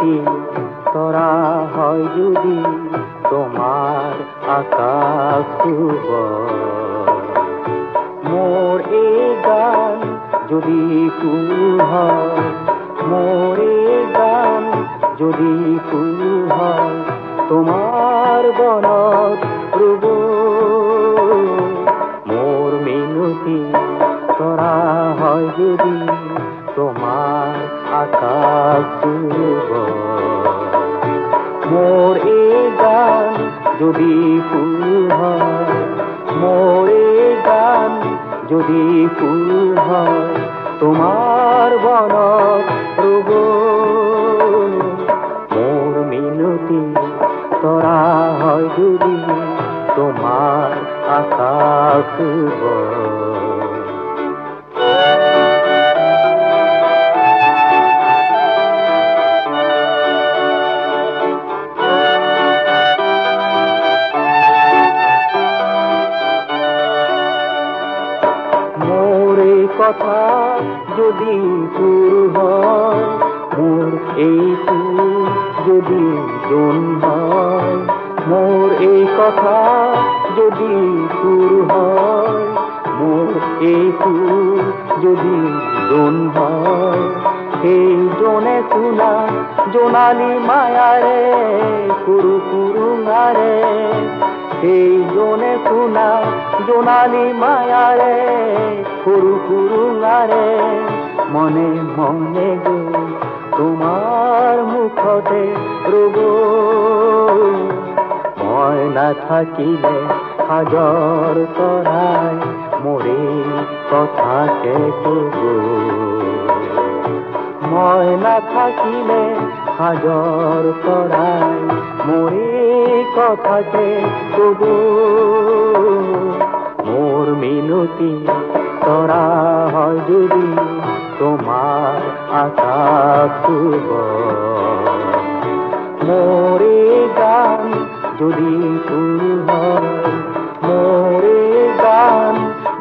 মিনতি তরা হয় যদি তোমার আকাশ মোর এই গান যদি ফুল হয়, মোর এই গান যদি ফুল হয়, তোমার বনত রুব মোর মিনতি তরা হয় যদি তোমার আকাশ মোর এই গান যদি ফুল হয়, মোর এই গান যদি ফুল হয়, তোমার বনত রুব মোর মিনতি তরা হয় যদি তোমার আকাশ কথা যদি সুর হয়, মোর এই সুর যদি জন হয়, মোর এই কথা যদি সুর হয়, মোর এই সুর যদি জন হয়, সেই জনে শোনা জোনালি মায়ারে কুরু কুরু মারে, সেই জনে শোনা জোনালি মায়ারে কুরু কুরু গারে মনে মনে গো তোমার মুখতে রব মই না থাকিলে হাজর তরায় মোরে কথাকে কব মই না থাকিলে হাজর তরায় মোরে কথাকে কব মোর মিনতি তরা হয় যদি তোমার আকাশ মোরে গান যদি ফুল হয়, মোরে গান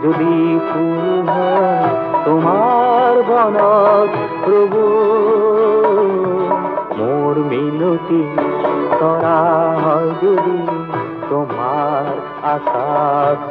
যদি ফুল হয়, তোমার বনত রব মোর মিনতি তরা হয় যদি তোমার আকাশ